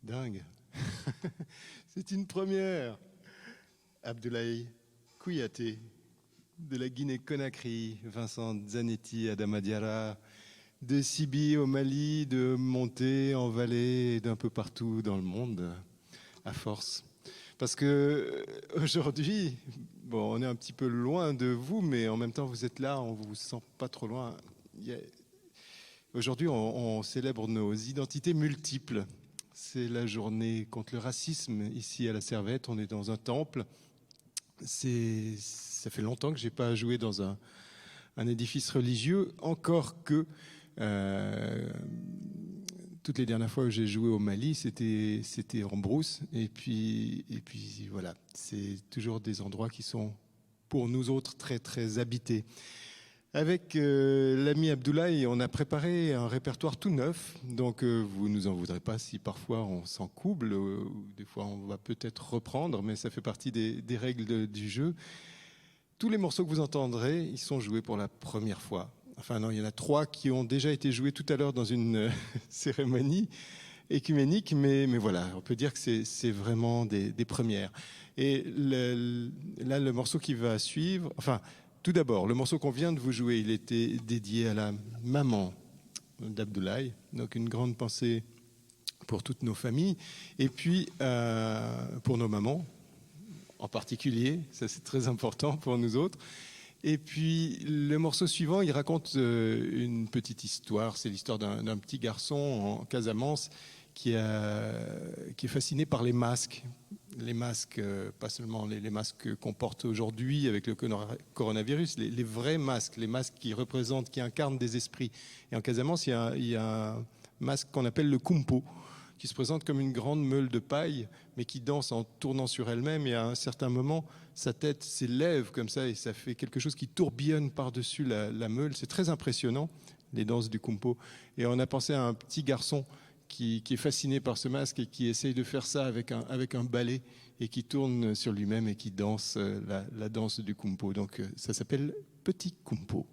Dingue. C'est une première. Abdoulaye Kouyaté, de la Guinée-Conakry, Vincent Zanetti, Adama Diarra, de Sibi au Mali, de Monté en Valais et d'un peu partout dans le monde, à force. Parce que aujourd'hui, bon, on est un petit peu loin de vous, mais en même temps, vous êtes là, on vous sent pas trop loin. Aujourd'hui, on célèbre nos identités multiples. C'est la journée contre le racisme ici à la Servette. On est dans un temple. Ça fait longtemps que j'ai pas joué dans un édifice religieux, encore que toutes les dernières fois où j'ai joué au Mali, c'était en brousse. Et puis voilà, c'est toujours des endroits qui sont pour nous autres très très habités. Avec l'ami Abdoulaye, on a préparé un répertoire tout neuf, donc vous nous en voudrez pas si parfois on s'en couble, ou des fois on va peut-être reprendre, mais ça fait partie des règles du jeu. Tous les morceaux que vous entendrez, ils sont joués pour la première fois. Enfin non, il y en a 3 qui ont déjà été joués tout à l'heure dans une cérémonie écuménique, mais voilà, on peut dire que c'est vraiment des premières. Et là, le morceau qui va suivre, enfin, tout d'abord, le morceau qu'on vient de vous jouer, il était dédié à la maman d'Abdoulaye, donc une grande pensée pour toutes nos familles, et puis pour nos mamans en particulier, ça c'est très important pour nous autres. Et puis le morceau suivant, il raconte une petite histoire, c'est l'histoire d'un petit garçon en Casamance qui est fasciné par les masques. Les masques, pas seulement les masques qu'on porte aujourd'hui avec le coronavirus, les vrais masques, les masques qui représentent, qui incarnent des esprits. Et en Casamance, il y a un masque qu'on appelle le kumpo, qui se présente comme une grande meule de paille, mais qui danse en tournant sur elle-même. Et à un certain moment, sa tête s'élève comme ça, et ça fait quelque chose qui tourbillonne par-dessus la meule. C'est très impressionnant, les danses du kumpo. Et on a pensé à un petit garçon qui est fasciné par ce masque et qui essaye de faire ça avec un balai et qui tourne sur lui-même et qui danse la danse du kumpo. Donc ça s'appelle Petit Kumpo.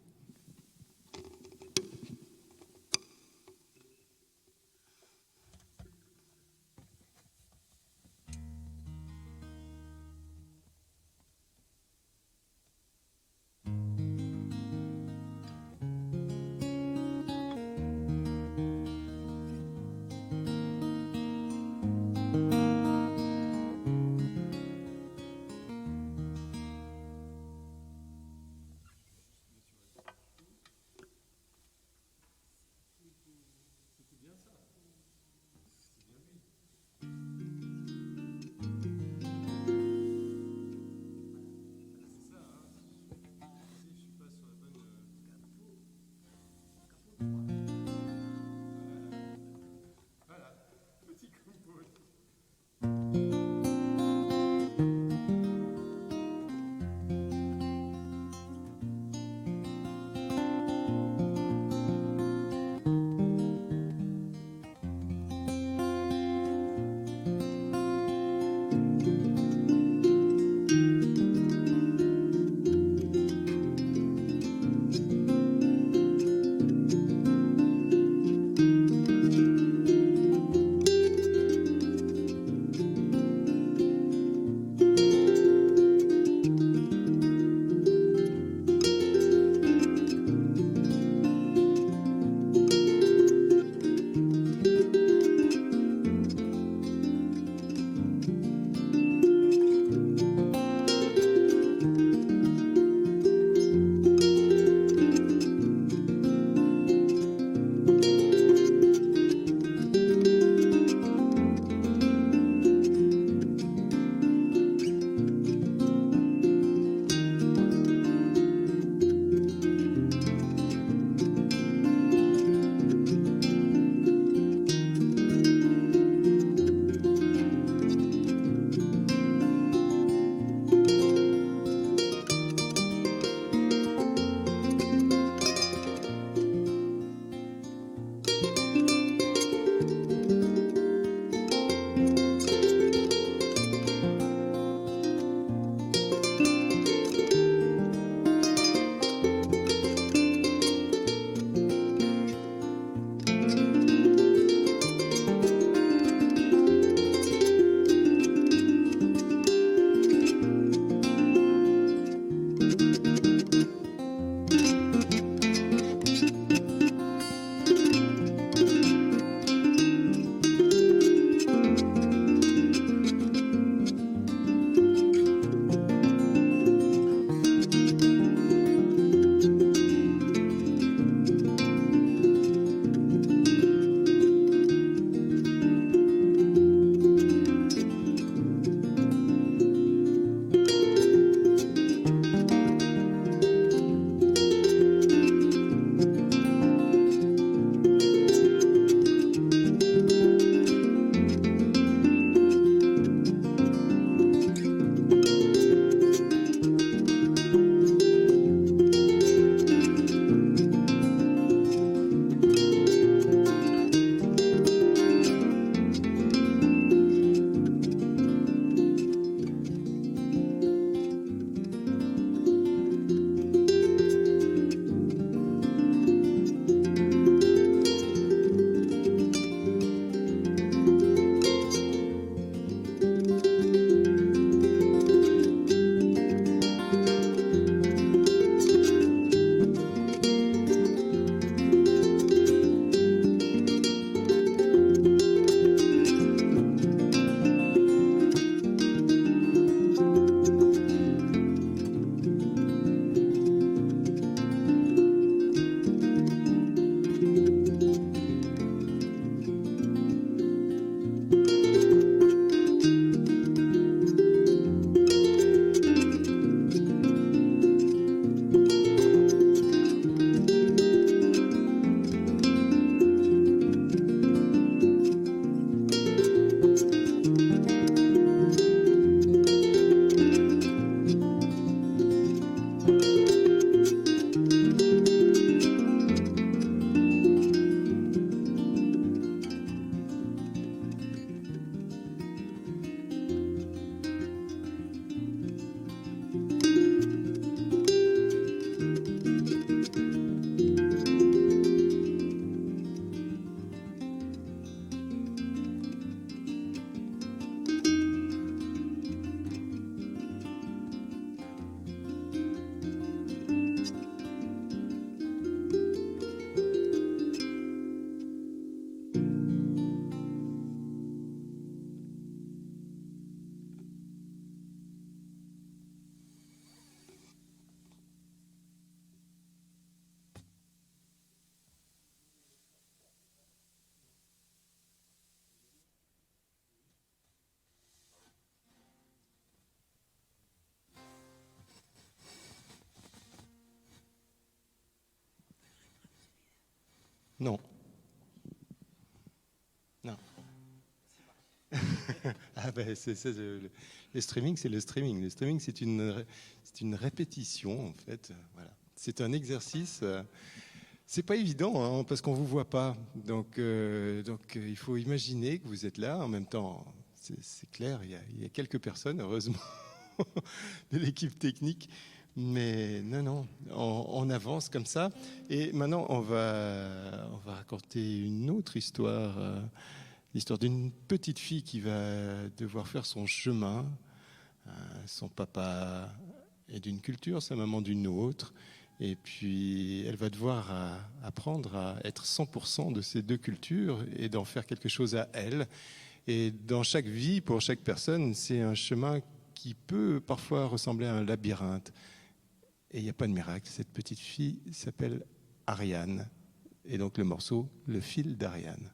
Non. Ah ben, le streaming, c'est le streaming. Le streaming, c'est une répétition, en fait. Voilà. C'est un exercice. C'est pas évident, hein, parce qu'on vous voit pas. Donc, il faut imaginer que vous êtes là. En même temps, c'est clair, il y a quelques personnes, heureusement, de l'équipe technique. Mais non, on avance comme ça. Et maintenant, on va raconter une autre histoire. L'histoire d'une petite fille qui va devoir faire son chemin. Son papa est d'une culture, sa maman d'une autre. Et puis, elle va devoir apprendre à être 100% de ces deux cultures et d'en faire quelque chose à elle. Et dans chaque vie, pour chaque personne, c'est un chemin qui peut parfois ressembler à un labyrinthe. Et il n'y a pas de miracle. Cette petite fille s'appelle Ariane. Et donc le morceau, Le fil d'Ariane.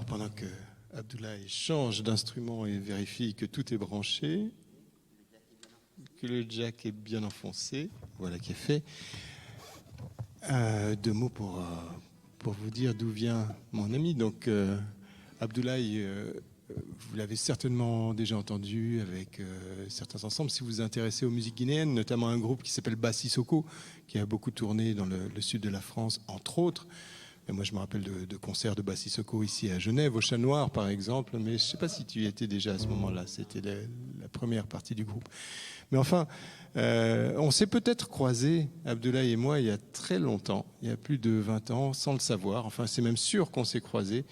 pendant que Abdoulaye change d'instrument et vérifie que tout est branché, que le jack est bien enfoncé, voilà qui est fait. Deux mots pour vous dire d'où vient mon ami. Donc, Abdoulaye, vous l'avez certainement déjà entendu avec certains ensembles. Si vous vous intéressez aux musiques guinéennes, notamment un groupe qui s'appelle Bassi Soko, qui a beaucoup tourné dans le sud de la France, entre autres. Et moi, je me rappelle de concerts de Bassi Soko ici à Genève, au Chat Noir, par exemple. Mais je ne sais pas si tu y étais déjà à ce moment-là. C'était la première partie du groupe. Mais enfin, on s'est peut-être croisés, Abdoulaye et moi, il y a très longtemps, il y a plus de 20 ans, sans le savoir. Enfin, c'est même sûr qu'on s'est croisés,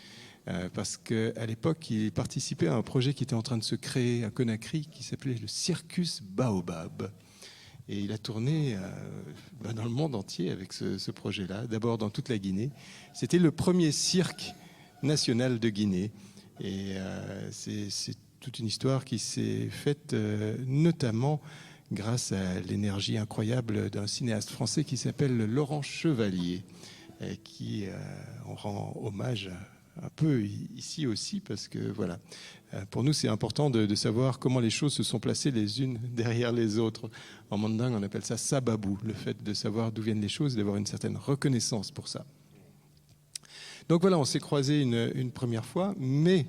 parce qu'à l'époque, il participait à un projet qui était en train de se créer à Conakry, qui s'appelait le Circus Baobab. Et il a tourné dans le monde entier avec ce projet-là, d'abord dans toute la Guinée. C'était le premier cirque national de Guinée. Et c'est toute une histoire qui s'est faite notamment grâce à l'énergie incroyable d'un cinéaste français qui s'appelle Laurent Chevalier, et qui on rend hommage un peu ici aussi, parce que voilà, pour nous c'est important de savoir comment les choses se sont placées les unes derrière les autres. En mandingue on appelle ça sababou, le fait de savoir d'où viennent les choses, d'avoir une certaine reconnaissance pour ça. Donc voilà, on s'est croisés une première fois, mais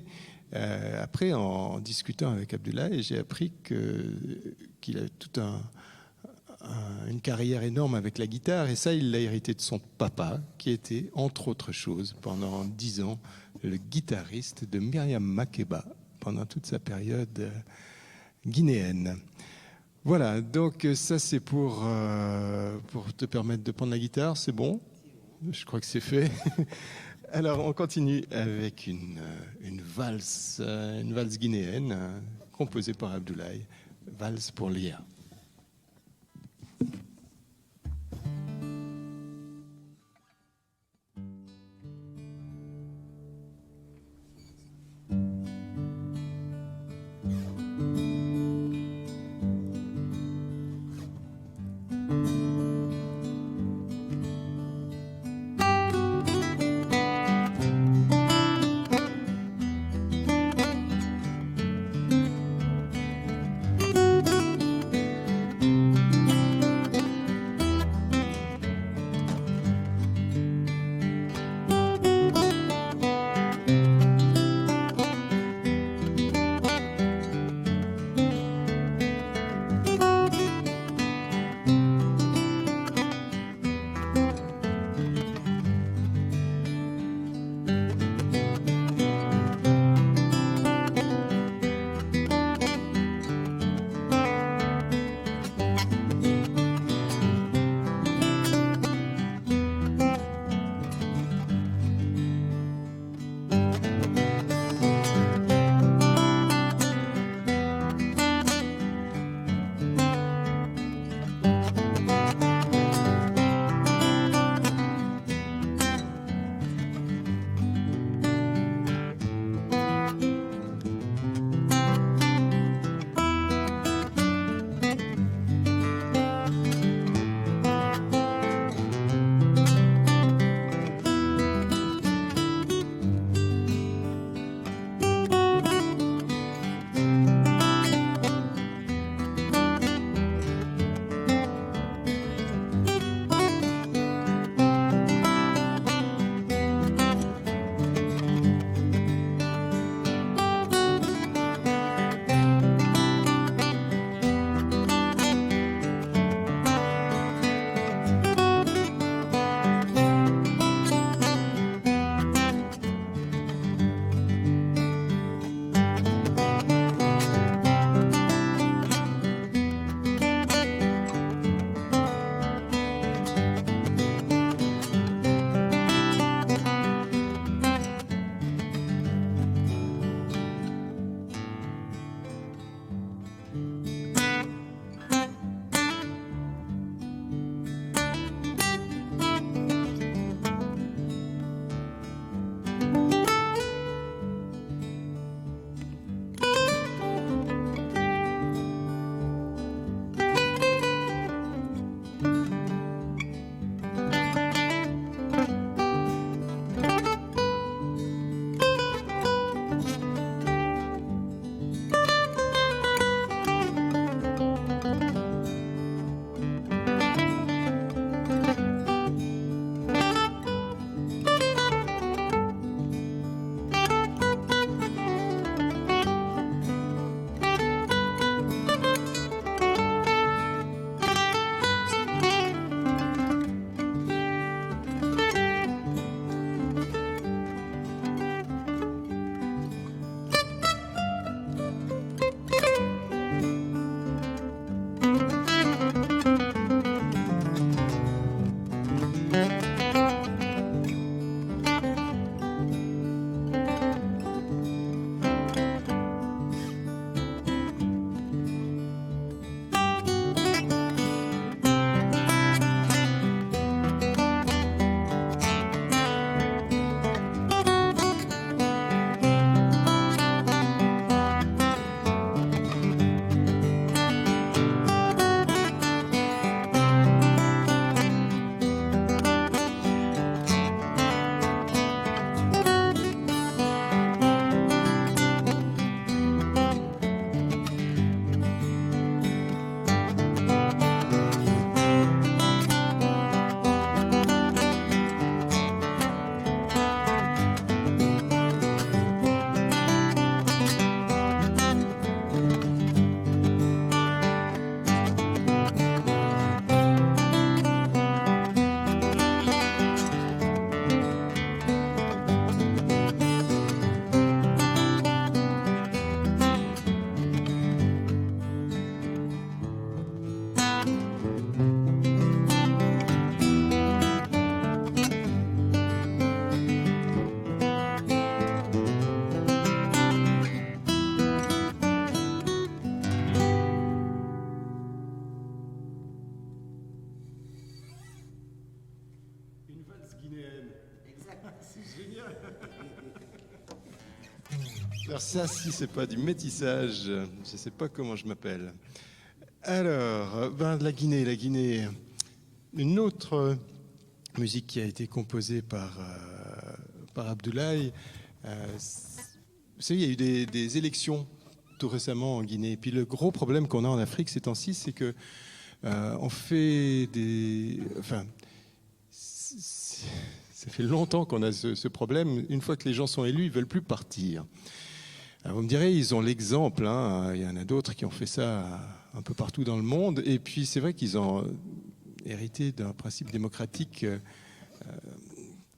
après, en discutant avec Abdoulaye, j'ai appris qu'il a toute une carrière énorme avec la guitare, et ça, il l'a hérité de son papa, qui était, entre autres choses, pendant 10 ans, le guitariste de Myriam Makeba, pendant toute sa période guinéenne. Voilà, donc ça, c'est pour te permettre de prendre la guitare, c'est bon ? Je crois que c'est fait. Alors, on continue avec une valse guinéenne composée par Abdoulaye, valse pour Léa. Alors ça, si c'est pas du métissage, je ne sais pas comment je m'appelle. Alors, la Guinée, une autre musique qui a été composée par Abdoulaye. Vous savez, il y a eu des élections tout récemment en Guinée. Et puis le gros problème qu'on a en Afrique ces temps-ci, c'est que on fait des... Enfin, ça fait longtemps qu'on a ce problème. Une fois que les gens sont élus, ils ne veulent plus partir. Alors vous me direz, ils ont l'exemple. Hein. Il y en a d'autres qui ont fait ça un peu partout dans le monde. Et puis c'est vrai qu'ils ont hérité d'un principe démocratique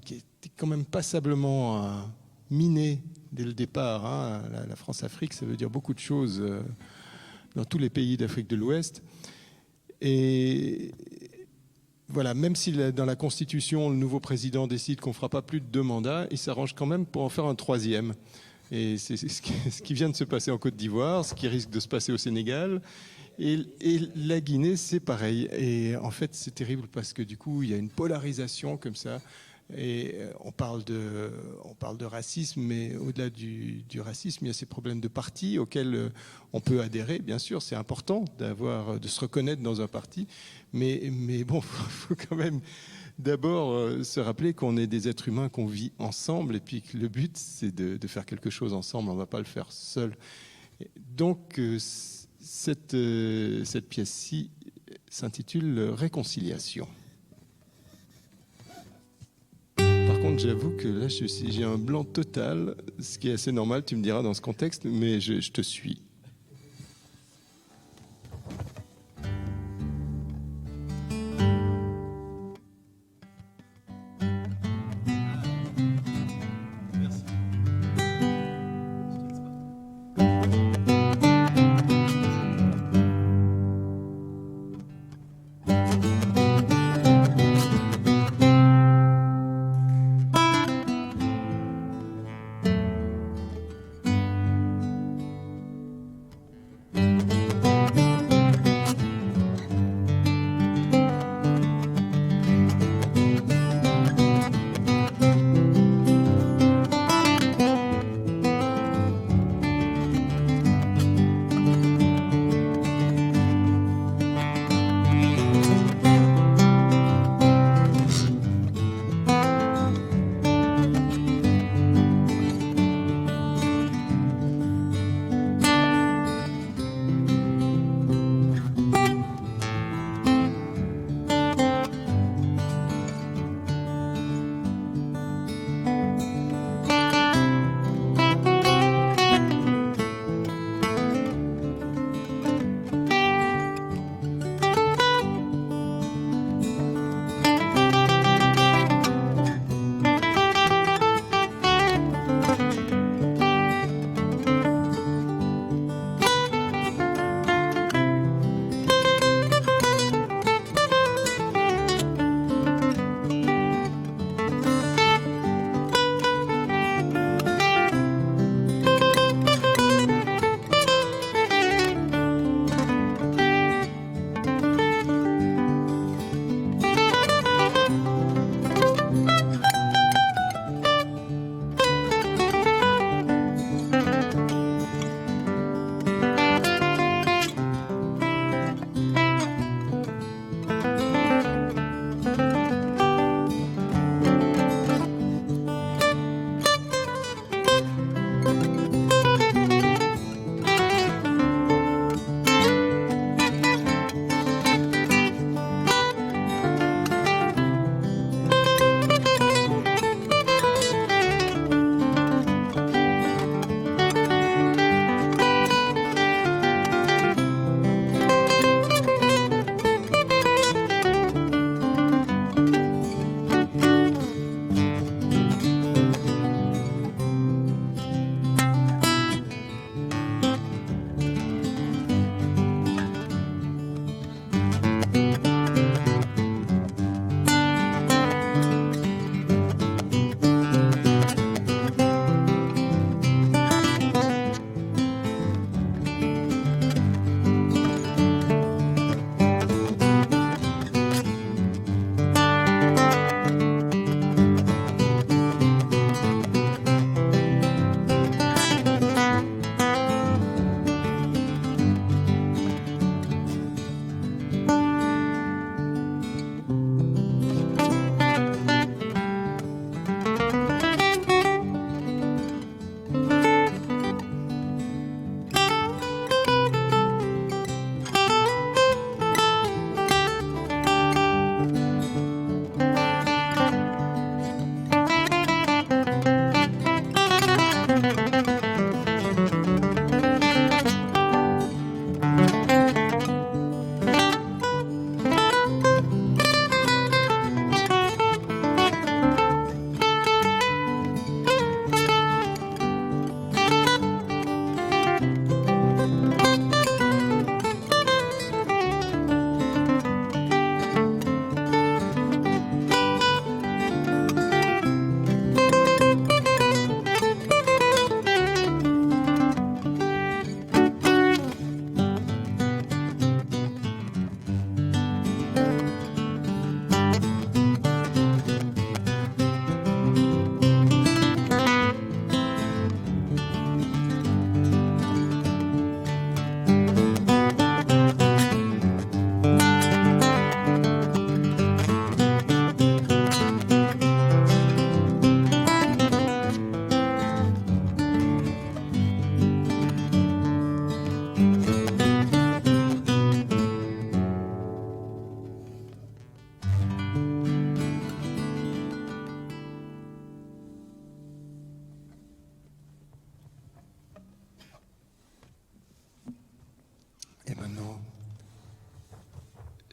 qui était quand même passablement miné dès le départ. Hein. La France-Afrique, ça veut dire beaucoup de choses dans tous les pays d'Afrique de l'Ouest. Et voilà, même si dans la Constitution, le nouveau président décide qu'on ne fera pas plus de 2 mandats, il s'arrange quand même pour en faire un 3e. Et c'est ce qui vient de se passer en Côte d'Ivoire, ce qui risque de se passer au Sénégal. Et la Guinée, c'est pareil. Et en fait, c'est terrible parce que du coup, il y a une polarisation comme ça. Et on parle de racisme, mais au-delà du racisme, il y a ces problèmes de parti auxquels on peut adhérer. Bien sûr, c'est important de se reconnaître dans un parti. Mais bon, faut quand même d'abord se rappeler qu'on est des êtres humains, qu'on vit ensemble, et puis que le but, c'est de faire quelque chose ensemble. On ne va pas le faire seul. Donc, cette pièce-ci s'intitule Réconciliation. Par contre, j'avoue que là, j'ai un blanc total, ce qui est assez normal, tu me diras dans ce contexte, mais je te suis.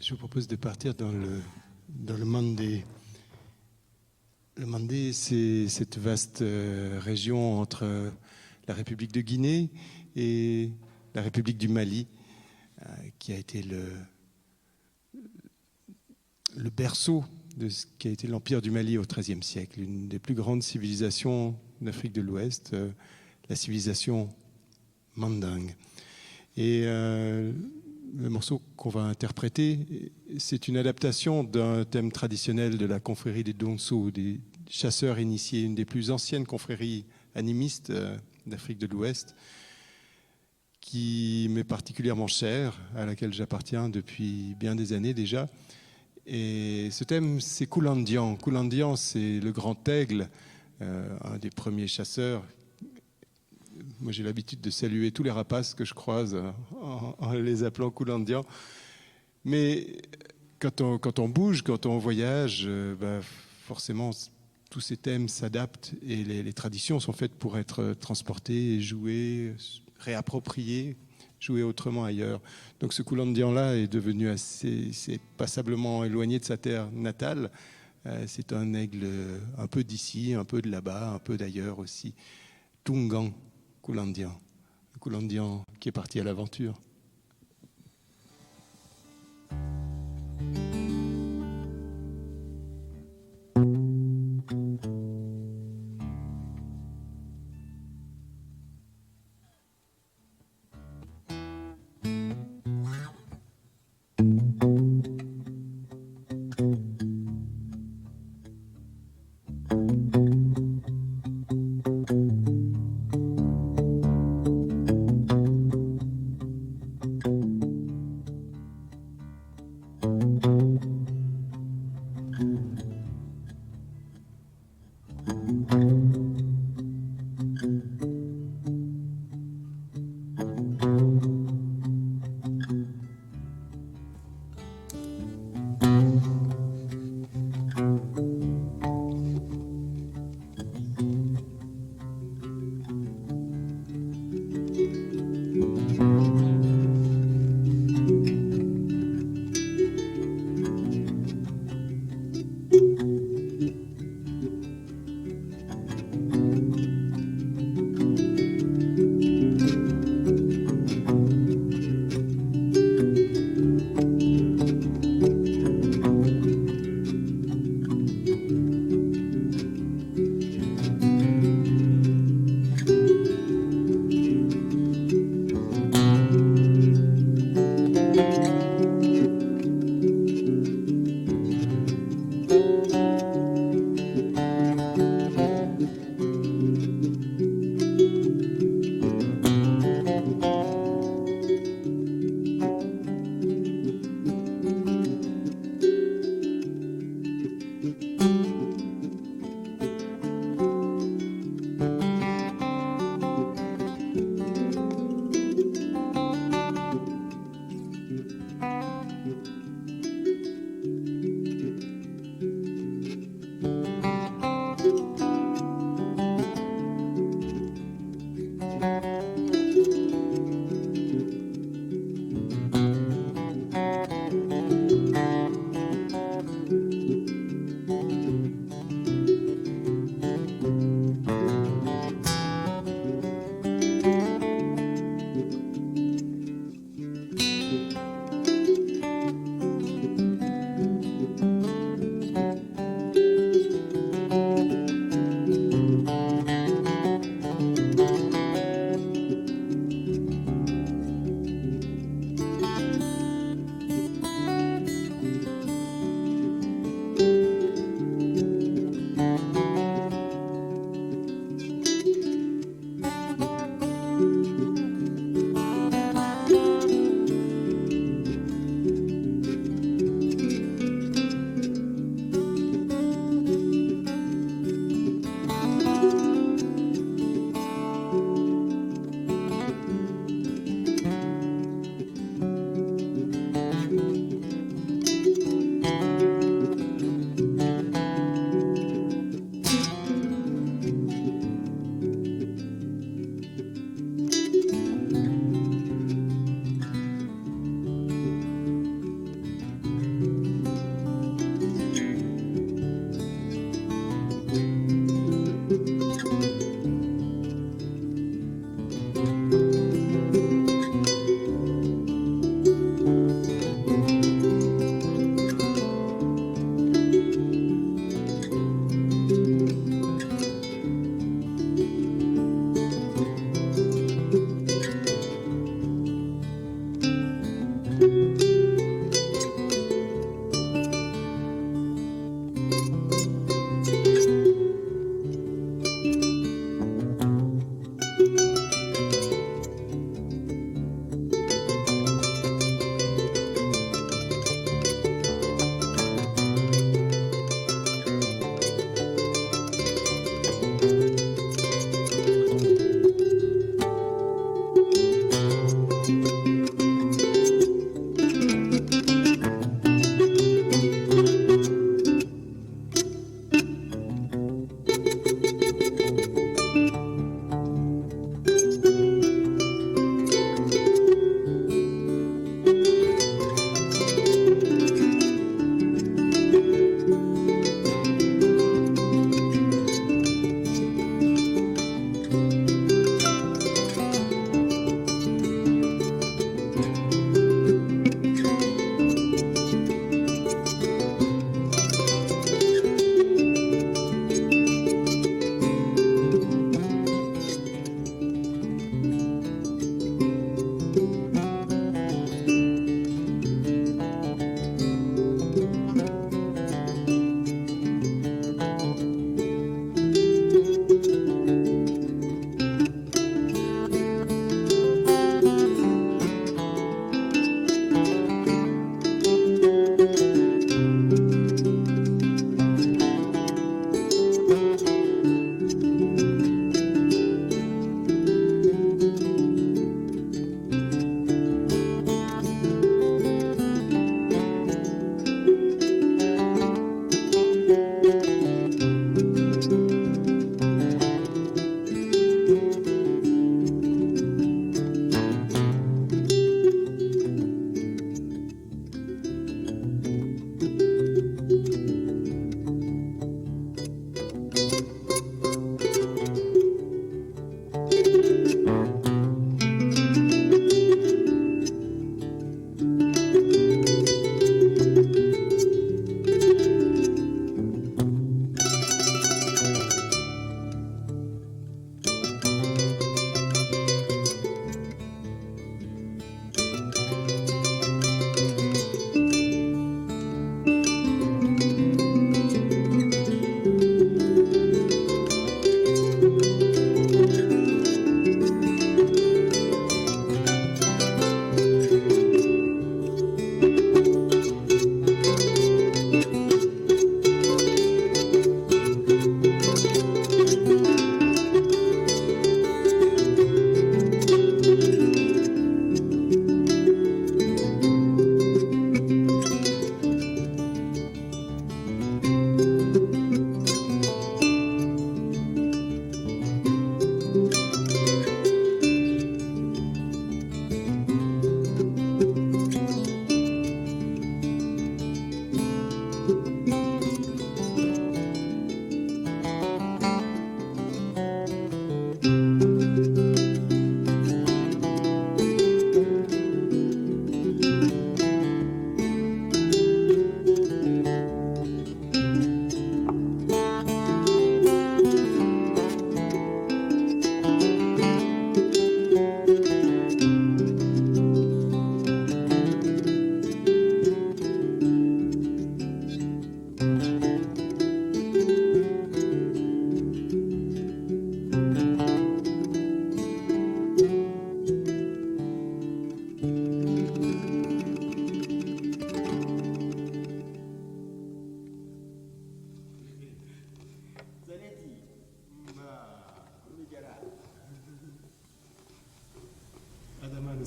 Je vous propose de partir dans le Mandé. Le Mandé, c'est cette vaste région entre la République de Guinée et la République du Mali, qui a été le berceau de ce qui a été l'Empire du Mali au XIIIe siècle, une des plus grandes civilisations d'Afrique de l'Ouest, la civilisation mandingue. Et le morceau qu'on va interpréter, c'est une adaptation d'un thème traditionnel de la confrérie des Donso, des chasseurs initiés, une des plus anciennes confréries animistes d'Afrique de l'Ouest, qui m'est particulièrement chère, à laquelle j'appartiens depuis bien des années déjà. Et ce thème, c'est Koulandian. Koulandian, c'est le grand aigle, un des premiers chasseurs. Moi, j'ai l'habitude de saluer tous les rapaces que je croise en les appelant Koulandian. Mais quand on bouge, quand on voyage, forcément, tous ces thèmes s'adaptent et les traditions sont faites pour être transportées, jouées, réappropriées, jouées autrement ailleurs. Donc ce Koulandian-là est devenu assez passablement éloigné de sa terre natale. C'est un aigle un peu d'ici, un peu de là-bas, un peu d'ailleurs aussi. Tungan Koulandian. Un Koulandian qui est parti à l'aventure.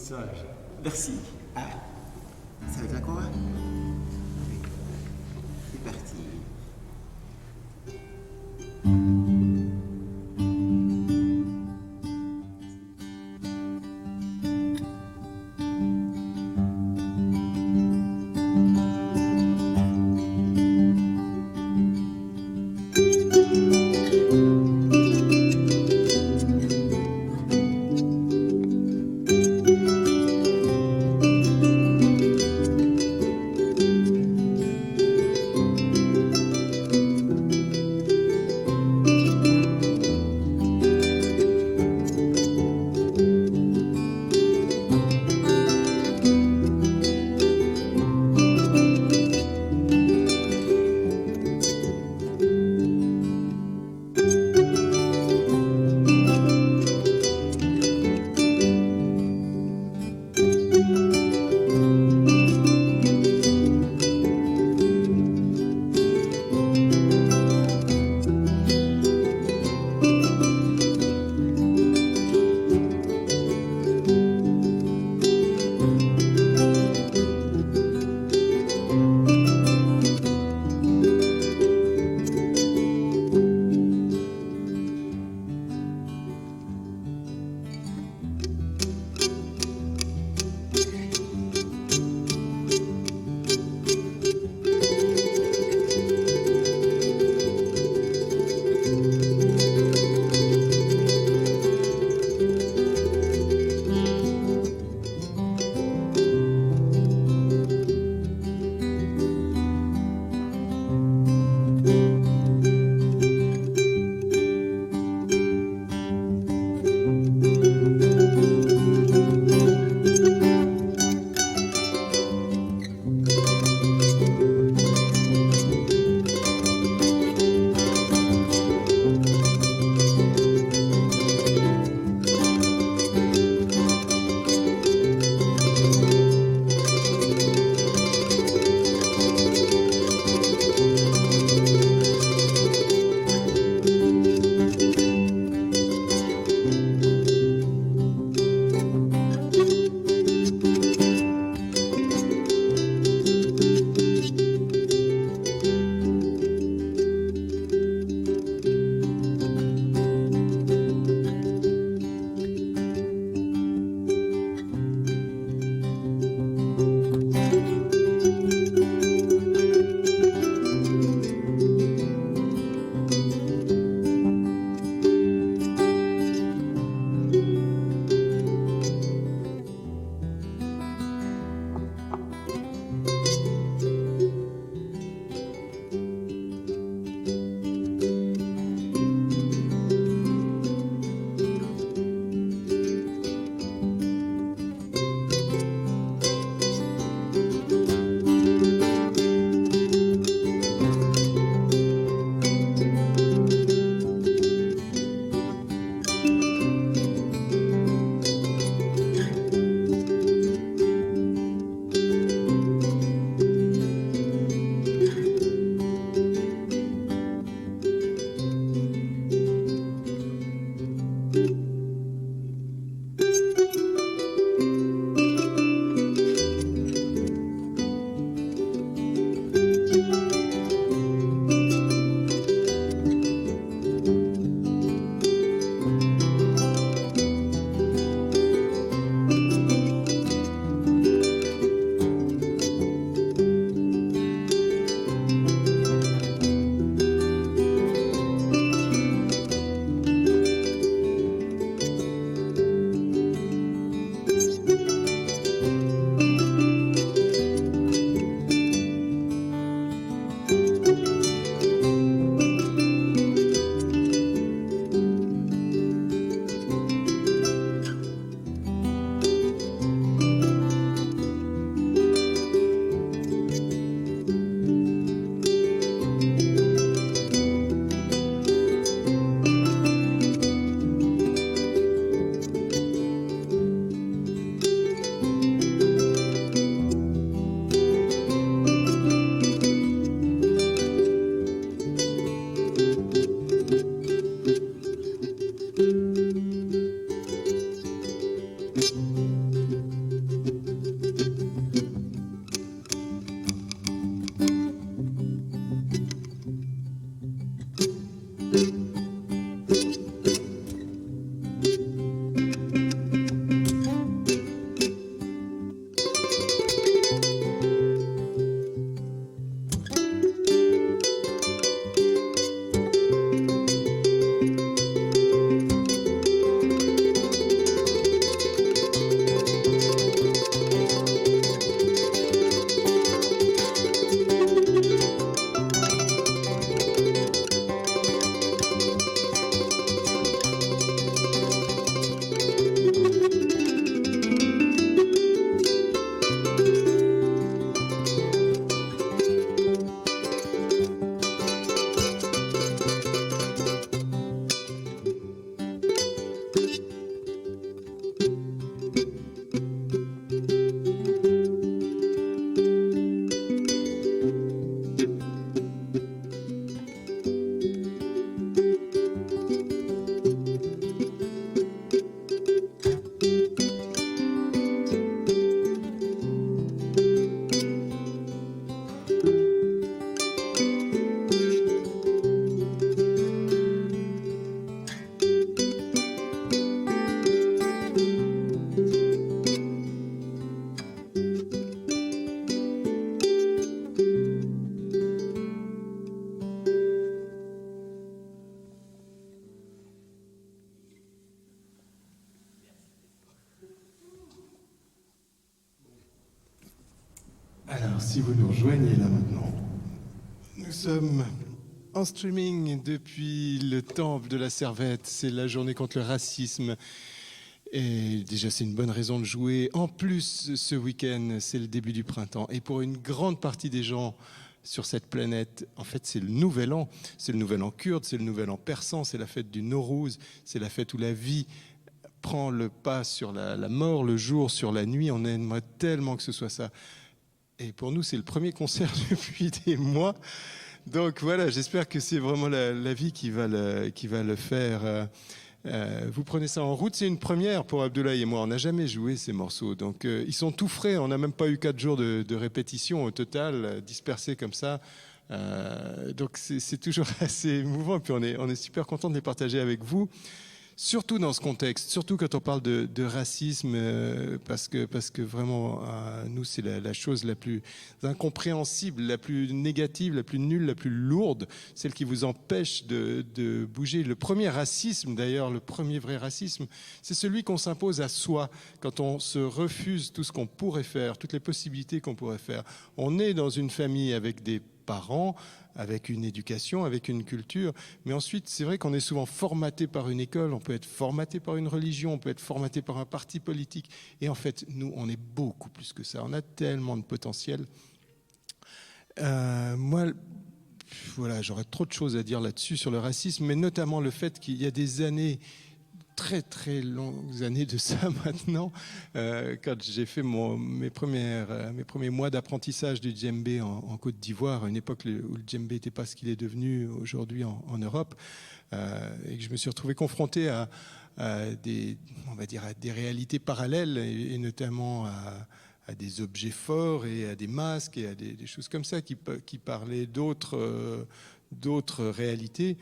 sage. Merci. Ah, ça va être la quoi? Oui. C'est parti. si vous nous rejoignez là maintenant, nous sommes en streaming depuis le temple de la Servette. C'est la journée contre le racisme. Et déjà, c'est une bonne raison de jouer. En plus, ce week-end, c'est le début du printemps. Et pour une grande partie des gens sur cette planète, en fait, c'est le nouvel an. C'est le nouvel an kurde, c'est le nouvel an persan, c'est la fête du Nowruz, c'est la fête où la vie prend le pas sur la mort, le jour sur la nuit. On aimerait tellement que ce soit ça. Et pour nous, c'est le premier concert depuis des mois. Donc voilà, j'espère que c'est vraiment la vie qui va le faire. Vous prenez ça en route, c'est une première pour Abdoulaye et moi. On n'a jamais joué ces morceaux, donc ils sont tout frais. On n'a même pas eu 4 jours de répétition au total, dispersés comme ça. Donc c'est toujours assez émouvant. Et puis on est super content de les partager avec vous. Surtout dans ce contexte, surtout quand on parle de racisme, parce que vraiment, nous, c'est la chose la plus incompréhensible, la plus négative, la plus nulle, la plus lourde, celle qui vous empêche de bouger. Le premier racisme, d'ailleurs, le premier vrai racisme, c'est celui qu'on s'impose à soi, quand on se refuse tout ce qu'on pourrait faire, toutes les possibilités qu'on pourrait faire. On est dans une famille avec des parents, avec une éducation, avec une culture. Mais ensuite, c'est vrai qu'on est souvent formaté par une école, on peut être formaté par une religion, on peut être formaté par un parti politique. Et en fait, nous, on est beaucoup plus que ça. On a tellement de potentiel. Moi, voilà, j'aurais trop de choses à dire là-dessus, sur le racisme, mais notamment le fait qu'il y a des années, très très longues années de ça maintenant, quand j'ai fait mes premiers mois d'apprentissage du djembé en Côte d'Ivoire, à une époque où le djembé n'était pas ce qu'il est devenu aujourd'hui en Europe, et que je me suis retrouvé confronté à des réalités parallèles, et notamment à des objets forts et à des masques et à des choses comme ça qui parlaient d'autres réalités.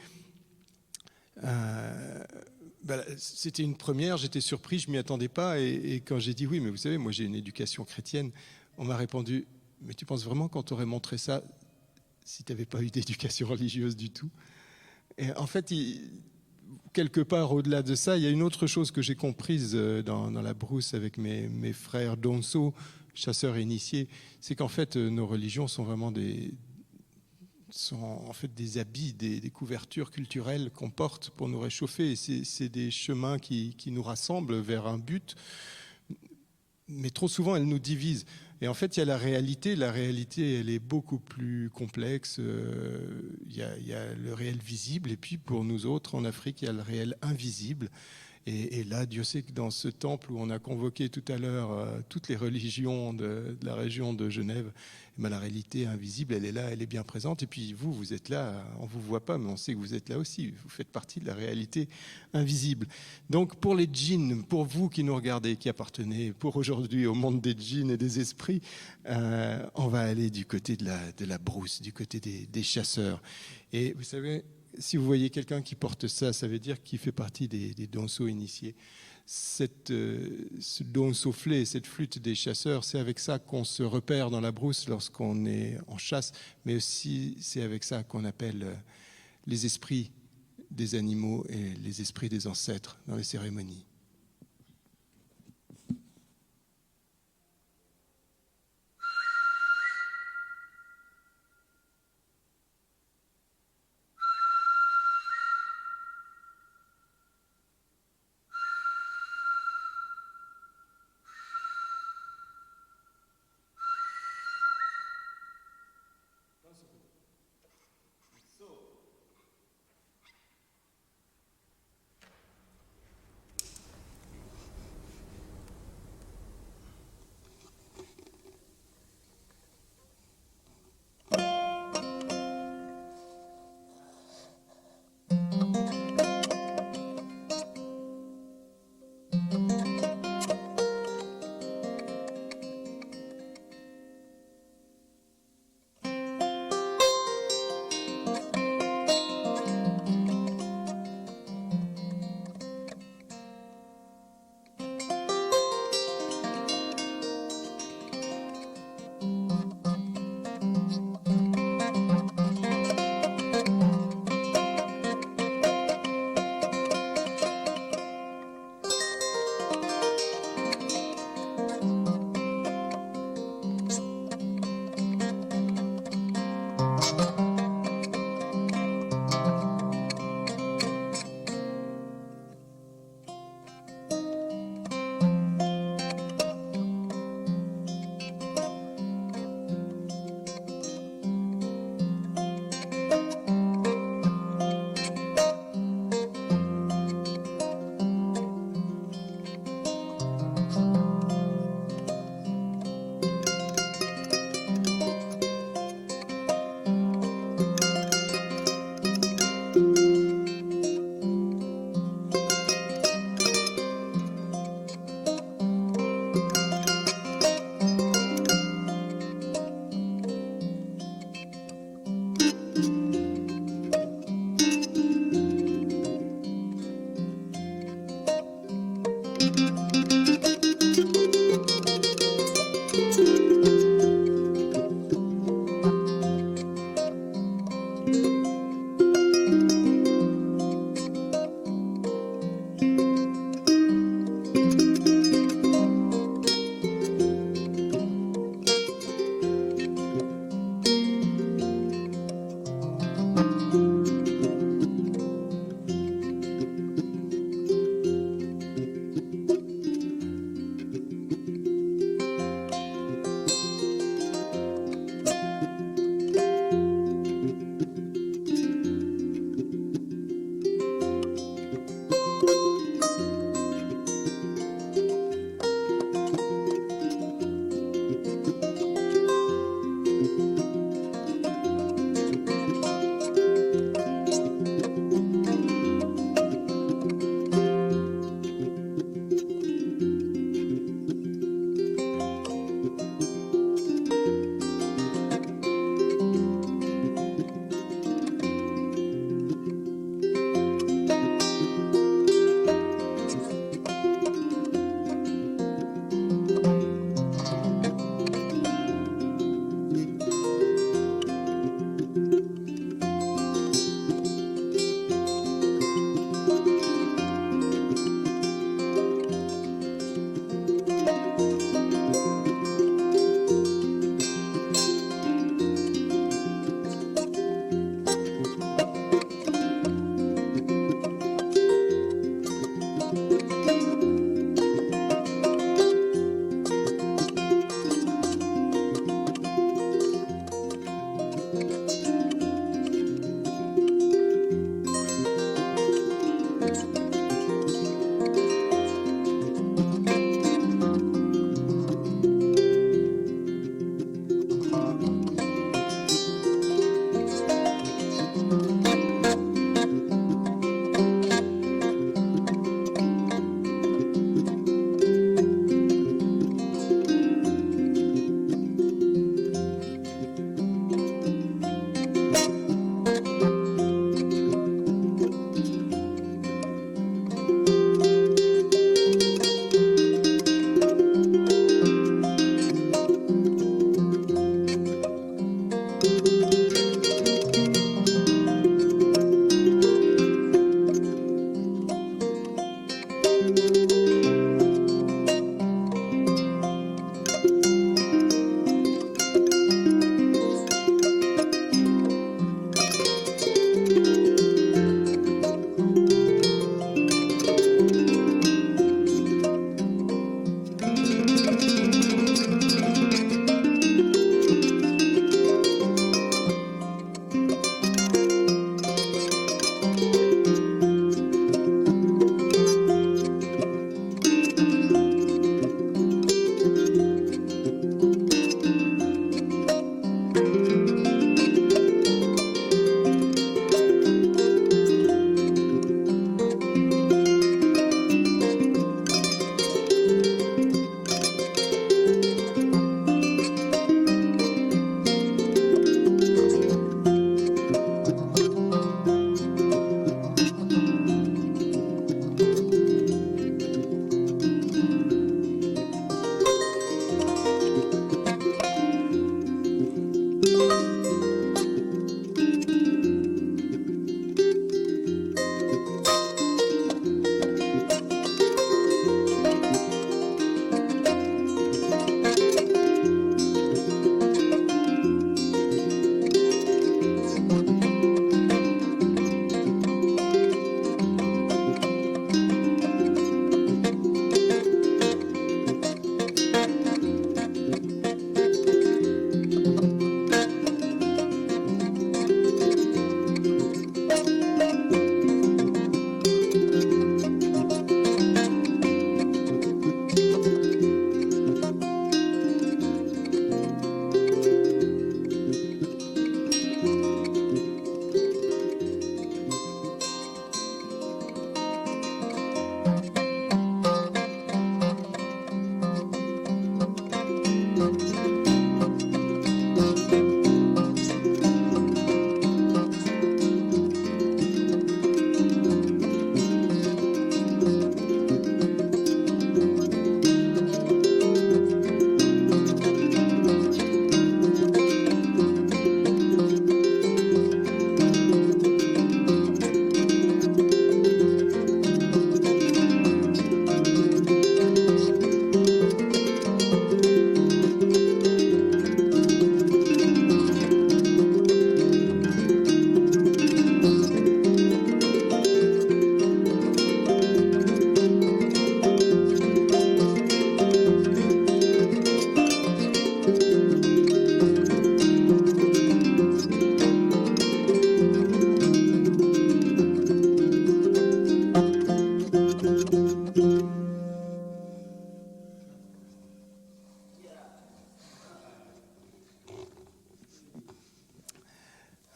C'était une première, j'étais surpris, je ne m'y attendais pas. Et quand j'ai dit oui, mais vous savez, moi j'ai une éducation chrétienne, on m'a répondu, mais tu penses vraiment qu'on t'aurait montré ça si tu n'avais pas eu d'éducation religieuse du tout? Et en fait, quelque part au-delà de ça, il y a une autre chose que j'ai comprise dans la brousse avec mes frères Donso, chasseurs et initiés, c'est qu'en fait nos religions sont vraiment sont en fait des habits, des couvertures culturelles qu'on porte pour nous réchauffer. Et c'est des chemins qui nous rassemblent vers un but, mais trop souvent elles nous divisent. Et en fait, il y a la réalité. La réalité, elle est beaucoup plus complexe. Il y a le réel visible, et puis pour nous autres en Afrique, il y a le réel invisible. Et là, Dieu sait que dans ce temple où on a convoqué tout à l'heure toutes les religions de la région de Genève, la réalité invisible, elle est là, elle est bien présente. Et puis vous êtes là, on ne vous voit pas, mais on sait que vous êtes là aussi. Vous faites partie de la réalité invisible. Donc pour les djinns, pour vous qui nous regardez, qui appartenez pour aujourd'hui au monde des djinns et des esprits, on va aller du côté de la brousse, du côté des chasseurs. Et vous savez, si vous voyez quelqu'un qui porte ça, ça veut dire qu'il fait partie des donsos initiés. Ce donso flé, cette flûte des chasseurs, c'est avec ça qu'on se repère dans la brousse lorsqu'on est en chasse, mais aussi c'est avec ça qu'on appelle les esprits des animaux et les esprits des ancêtres dans les cérémonies.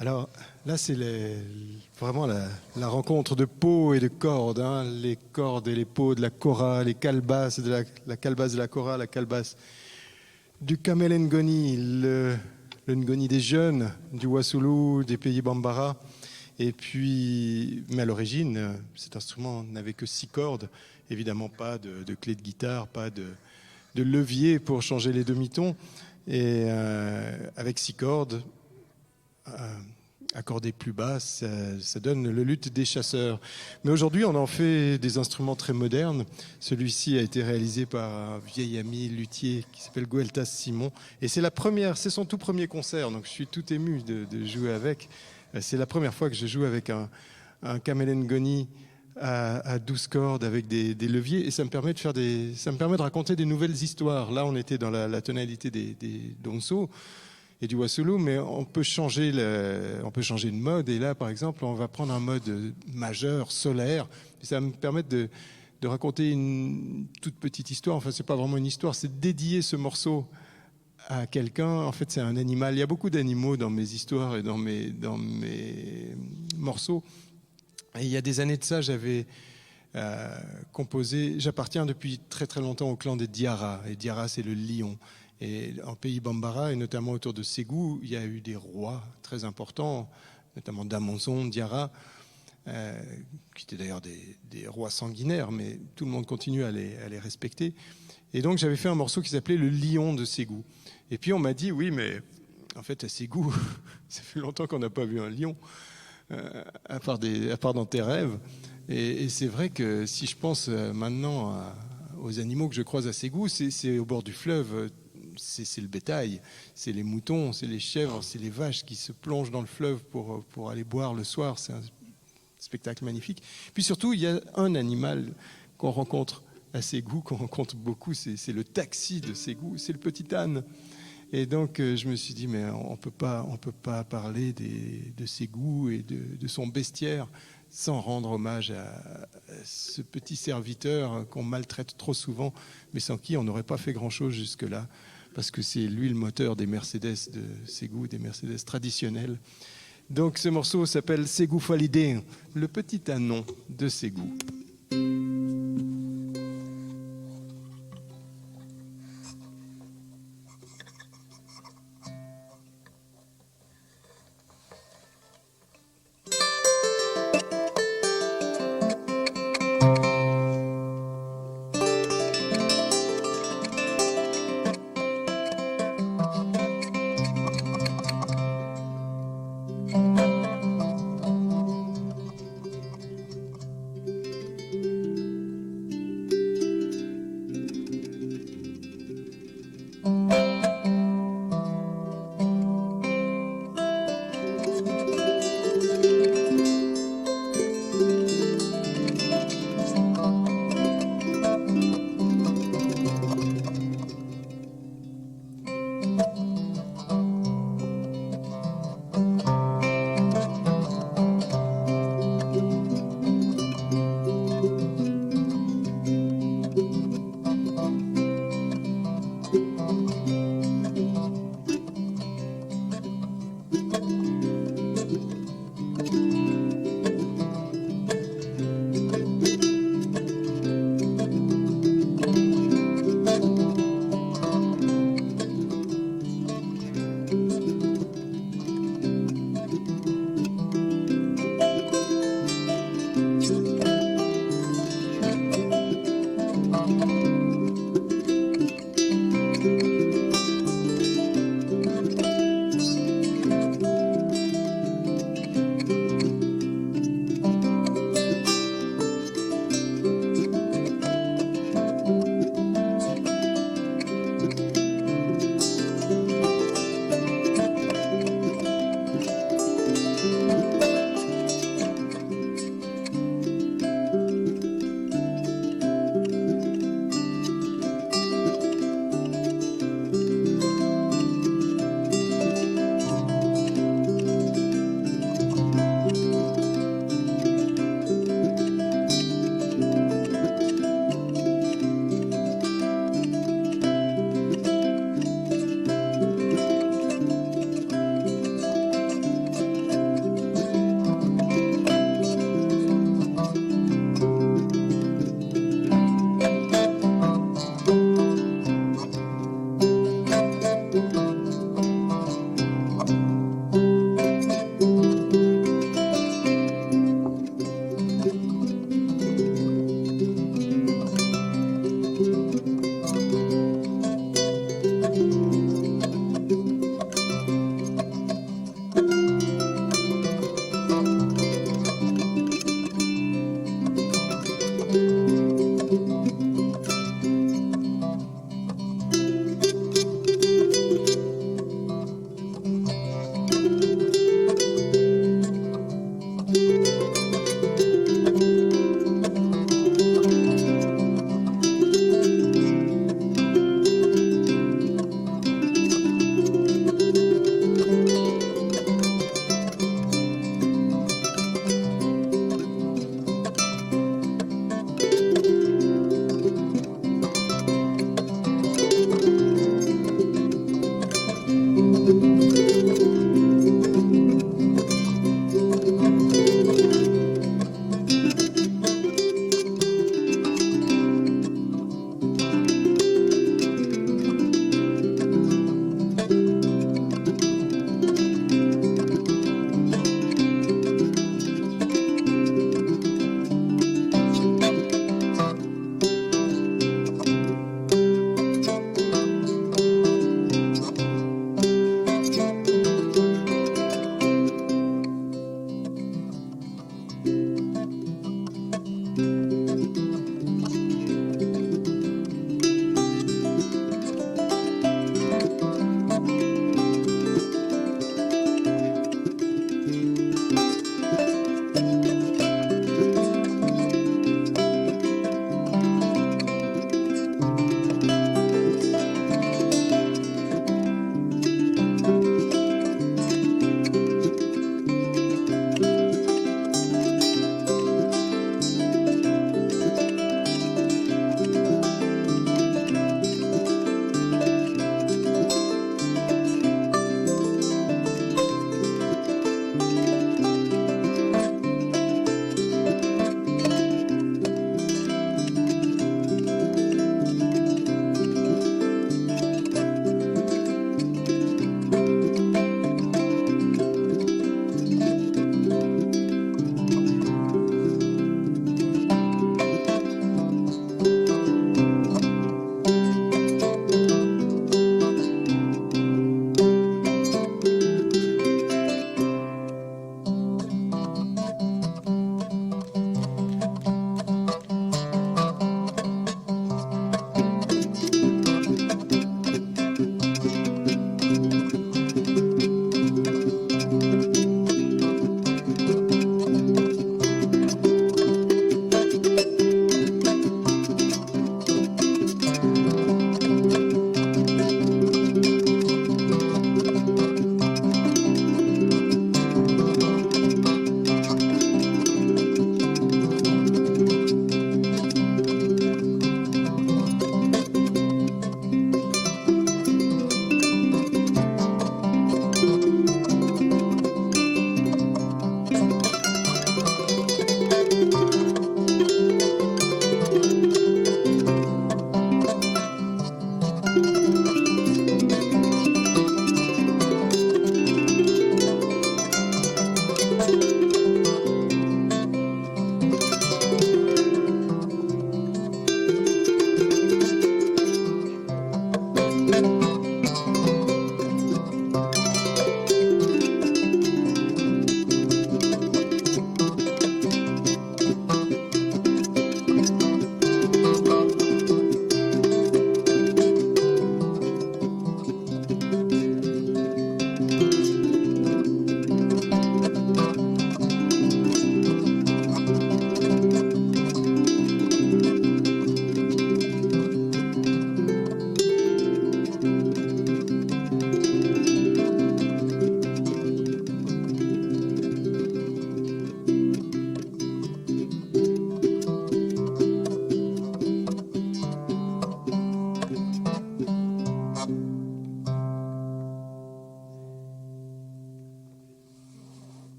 Alors là, c'est vraiment la rencontre de peaux et de cordes, hein, les cordes et les peaux de la kora, les calebasses de la calebasse de la kora, la calebasse du Kamel Ngoni, le Ngoni des jeunes, du Wassoulou, des pays Bambara. Et puis, mais à l'origine, cet instrument n'avait que 6 cordes, évidemment pas de clé de guitare, pas de levier pour changer les demi-tons. Et avec 6 cordes, accordé plus bas, ça donne le luth des chasseurs. Mais aujourd'hui, on en fait des instruments très modernes. Celui-ci a été réalisé par un vieil ami luthier qui s'appelle Gueltas Simon. Et c'est son tout premier concert, donc je suis tout ému de jouer avec. C'est la première fois que je joue avec un Kamel Ngoni à 12 cordes avec des leviers, et ça me permet de raconter des nouvelles histoires. Là, on était dans la tonalité des donso et du Wassoulou, mais on peut changer de mode. Et là, par exemple, on va prendre un mode majeur, solaire. Et ça va me permettre de raconter une toute petite histoire. Enfin, c'est pas vraiment une histoire, c'est dédier ce morceau à quelqu'un. En fait, c'est un animal. Il y a beaucoup d'animaux dans mes histoires et dans mes morceaux. Et il y a des années de ça, j'avais composé. J'appartiens depuis très très longtemps au clan des Diarra. Et Diarra, c'est le lion. Et en pays Bambara, et notamment autour de Ségou, il y a eu des rois très importants, notamment Damonzon, Diarra, qui étaient d'ailleurs des rois sanguinaires, mais tout le monde continue à les respecter. Et donc j'avais fait un morceau qui s'appelait Le Lion de Ségou. Et puis on m'a dit, oui, mais en fait à Ségou, ça fait longtemps qu'on n'a pas vu un lion, à part dans tes rêves. Et c'est vrai que si je pense maintenant aux animaux que je croise à Ségou, c'est au bord du fleuve. C'est le bétail, c'est les moutons, c'est les chèvres, c'est les vaches qui se plongent dans le fleuve pour aller boire le soir. C'est un spectacle magnifique. Puis surtout, il y a un animal qu'on rencontre à Ségou, qu'on rencontre beaucoup, c'est le taxi de Ségou, c'est le petit âne. Et donc, je me suis dit, mais on peut pas parler de Ségou et de son bestiaire sans rendre hommage à ce petit serviteur qu'on maltraite trop souvent, mais sans qui on n'aurait pas fait grand-chose jusque-là. Parce que c'est lui le moteur des Mercedes de Ségou, des Mercedes traditionnels. Donc ce morceau s'appelle Ségou Falidé, le petit ânon de Ségou.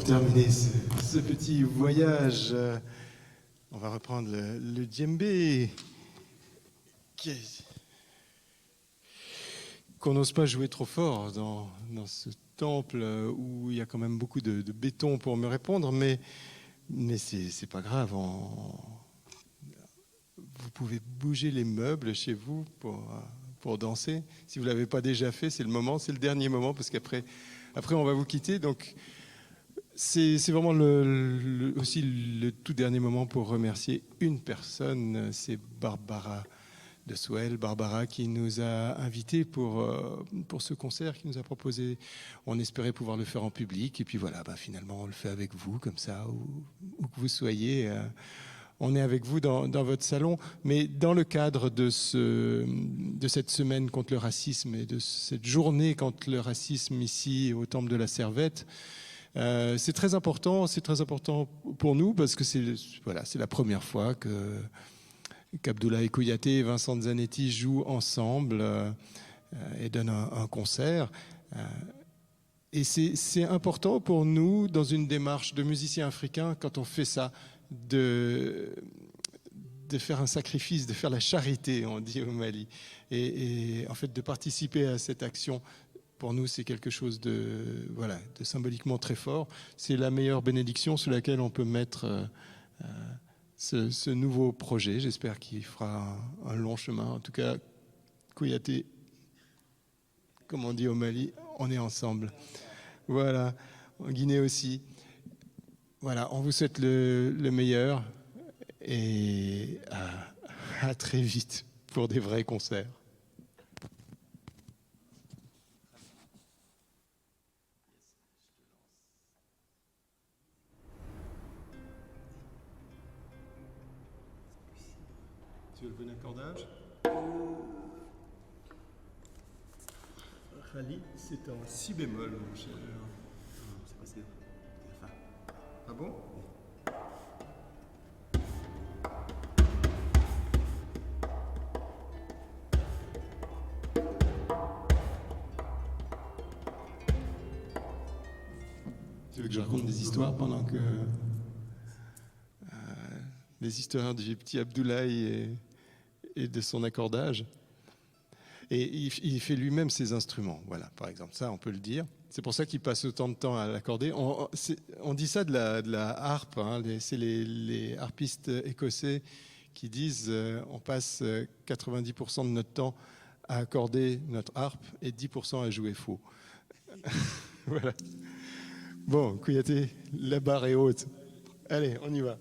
terminer ce petit voyage, on va reprendre le djembé qu'on n'ose pas jouer trop fort dans ce temple où il y a quand même beaucoup de béton pour me répondre, mais c'est pas grave. Vous pouvez bouger les meubles chez vous pour danser. Si vous ne l'avez pas déjà fait, c'est le moment, c'est le dernier moment, parce qu'après on va vous quitter. Donc c'est vraiment aussi le tout dernier moment pour remercier une personne, c'est Barbara de Souel, Barbara qui nous a invités pour ce concert, qui nous a proposé. On espérait pouvoir le faire en public, et puis voilà, finalement on le fait avec vous, comme ça, où que vous soyez. On est avec vous dans votre salon, mais dans le cadre de cette semaine contre le racisme et de cette journée contre le racisme ici au Temple de la Servette, c'est très important pour nous, parce que c'est la première fois qu'Abdoulaye Kouyaté et Vincent Zanetti jouent ensemble et donnent un concert. Et c'est important pour nous, dans une démarche de musiciens africains, quand on fait ça, de faire un sacrifice, de faire la charité, on dit au Mali. Et en fait, de participer à cette action, pour nous, c'est quelque chose de symboliquement très fort. C'est la meilleure bénédiction sur laquelle on peut mettre ce nouveau projet. J'espère qu'il fera un long chemin. En tout cas, Kouyaté, comme on dit au Mali, on est ensemble. Voilà, en Guinée aussi. Voilà, on vous souhaite le meilleur et à très vite pour des vrais concerts. Tu veux le bon accordage? Khalid, c'est en si bémol, mon cher. C'est possible. Ah bon? Tu veux que je raconte des histoires pendant que... des histoires du petit Abdoulaye et de son accordage? Et il fait lui-même ses instruments, voilà, par exemple. Ça, on peut le dire. C'est pour ça qu'il passe autant de temps à l'accorder. On dit ça de la harpe, hein. C'est les harpistes écossais qui disent on passe 90% de notre temps à accorder notre harpe et 10% à jouer faux. Voilà. Bon, Kouyaté, la barre est haute. Allez, on y va.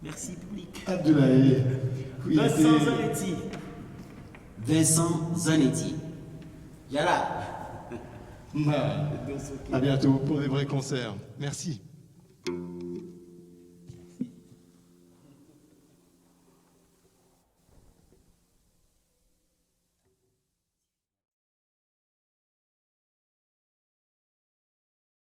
Merci, public. Abdoulaye. Vincent Zanetti. Vincent Zanetti. Yala. À bientôt pour des vrais concerts. Merci.